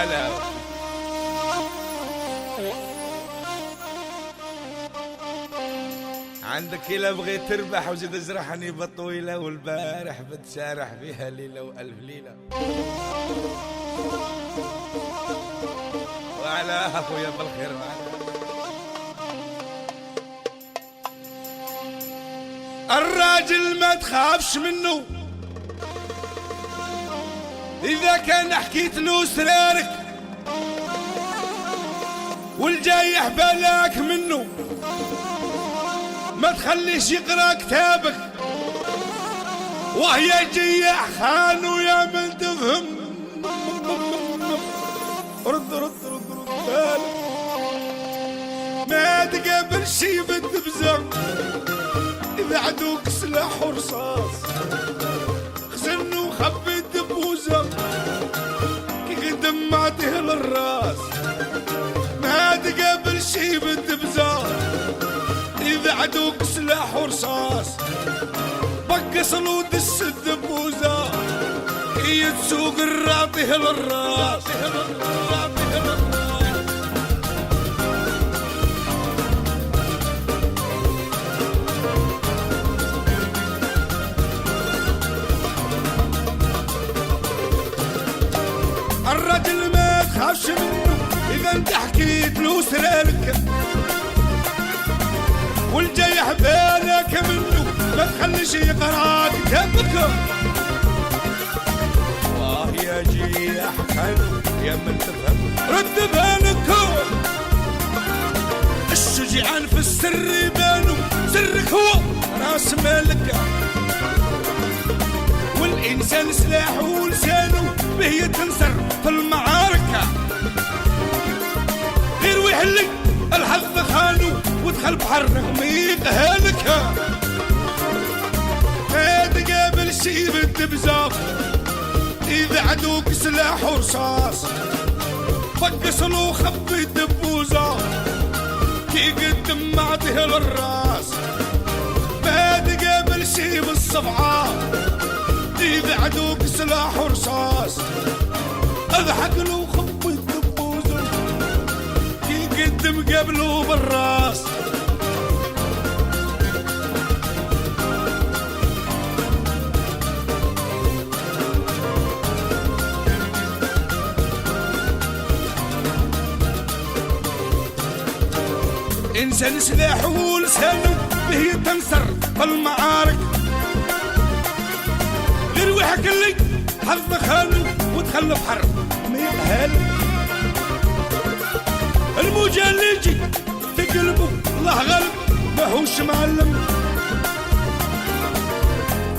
وعلى عندك إلا بغيت تربح وزيد ازرحني بطويلة والبارح بتسارح فيها ليلة وألف ليلة وعلى أخويا بالخير معنا. الراجل ما تخافش منه إذا كان حكيت له سرارك والجايح بالك منه ما تخليش يقرا كتابك وهي جيح خانو يا من تفهم. رد بالك ما تقابل شي بالدبزة إذا عدوك سلاح ورصاص خزن وخبي الدبوزة كي قدم معته للراس. ما تقابل شي بالدبزة إذا عدوك سلاح ورصاص بقص له دس الدبوزة هي تسوق الراطيه للراس. الرجل ما تخافش منه إذا انت حكيت له سرارك والجايح بالك منه ما تخليش يقرا كتابك. واه يا جيح خانو يا من تفهم رد بالك. الشجعان في السر يبانو سرك هو راس مالك والإنسان سلاحه ولسانه به يتنصر في المعارك. غير ويحلك الحظ خانو ودخل بحر رغم يقهلك. ما تقابل شي بالدبزة إذا عدوك سلاح ورصاص فقص له خبي الدبوزة كي قدم معته للراس. ما تقابل شي بالصفعة إذا عدوك سلاح ورصاص اضحك له خبي الدبوزة كي قدم قبله بالراس. إنسان سلاحه ولسانه به يتنصر في المعارك. غير ويحكي لي حظ خانه ودخل بحر ما يقهلك. الموجة اللي يجي في قلبه الله غلب ماهوش معلم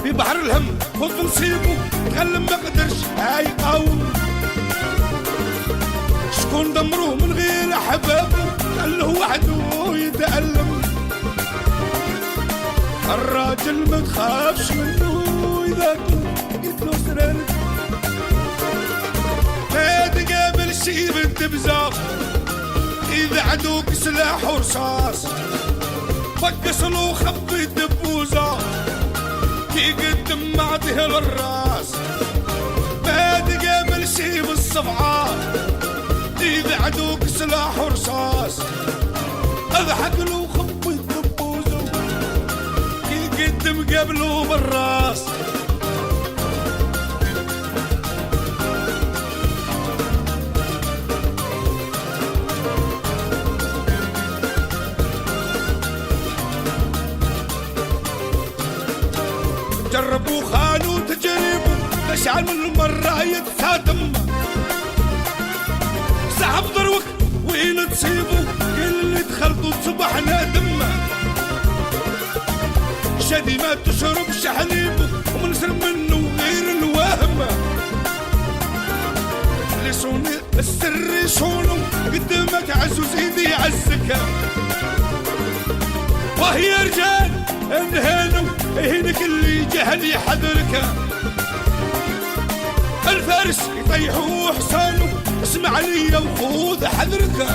في بحر الهم خذ نصيبه تغلب ما قدرش هاي قاوم. شكون دمروه من غير احبابه خلوه وحده يتألم. الراجل ما تخافش منه إذا قلت له سرارك. ما تقابل شي بالدبزة إذا عدوك سلاح ورصاص فقص له خبي الدبوزة كي قدم معته للراس. ما تقابل شي بالصفعة إذا عدوك سلاح ورصاص اضحك له خبي الدبوزة كي قدم قبله بالراس. جربوا خانوا تجربوا تشعل من المرة يتصادم سحب ضروك وين تصيبوا كل اللي دخلتوا تصبح نادم. شادي ما تشربش حليبه ومنسر منه غير الوهم. لصوني السر يصونوا قدامك عزوز ايدي عزك. وهي رجال انهانوا هناك اللي جهل يحذرك. الفارس يطيحوا حصانه اسمع لي وخذ حذرك.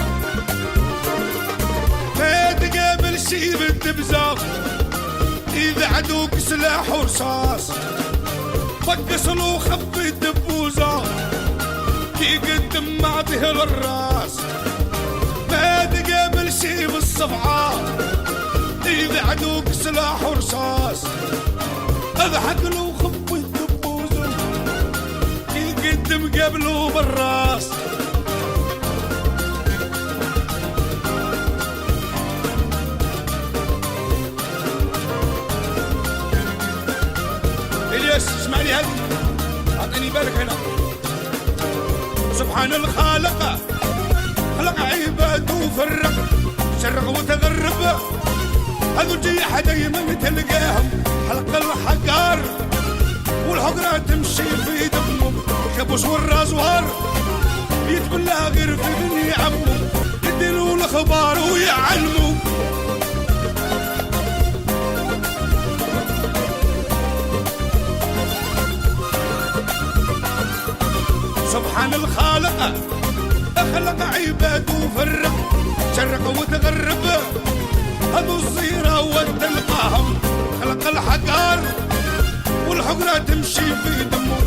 ما تقابل شي بالدبزة إذا عدوك سلاح ورصاص فقص له خبي الدبوزة كي قدم معطيه للراس ما تقابل شي بالصفعة إذا عدوك سلاح ورصاص اضحك له خب الدبوزن كي قدم قبله بالراس الياس اسمعني هذه اعطيني بالك هنا سبحان الخالق خلق عباده وفرق شرق وتغرب هذو الجيحة دايما تلقاهم حلق الحقار والحقرة تمشي في دمه الكابوس والرازوار يتبلى غير في بني عمه يديروا الاخبار ويعلموا سبحان الخالق خلق عباده وفرق شرق وتغرب هذو الصيرة وتلقاهم خلق الحقار والحقرة تمشي في دمه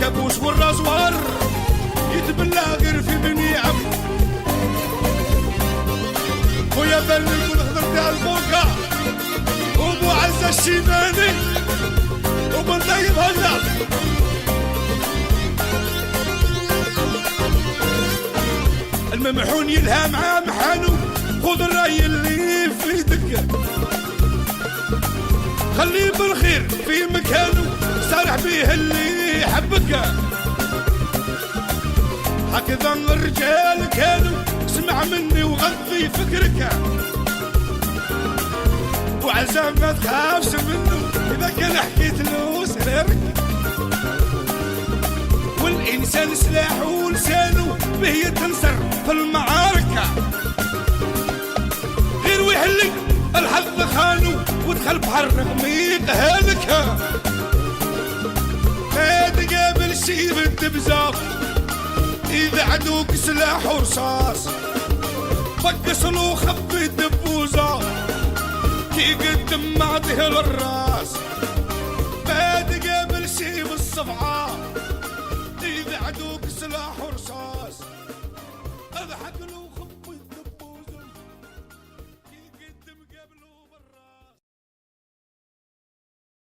كابوس والرازوار يتبلى غير في بني عم ويا بلق والخضر تاع البوكا وابو عزة الشيباني وبن طيب هلا الممحون يلها مع محانو خذ الراي اللي في يدك خليه بالخير في مكانه صارح بيه اللي يحبك هكذا الرجال كانوا اسمع مني وغذي فكرك وعزام ما تخافش منه اذا كان حكيت له سرارك والإنسان سلاحه ولسانه به يتنصر في المعاركة غير ويحلق الحظ خانه ودخل بحر غميق هالك ما تقابل شي بالدبزة إذا عدوك سلاح ورصاص فكس له خبي الدبوزة كي قدم معطيه للراس ما تقابل شي بالصفعة إذا عدوك سلاح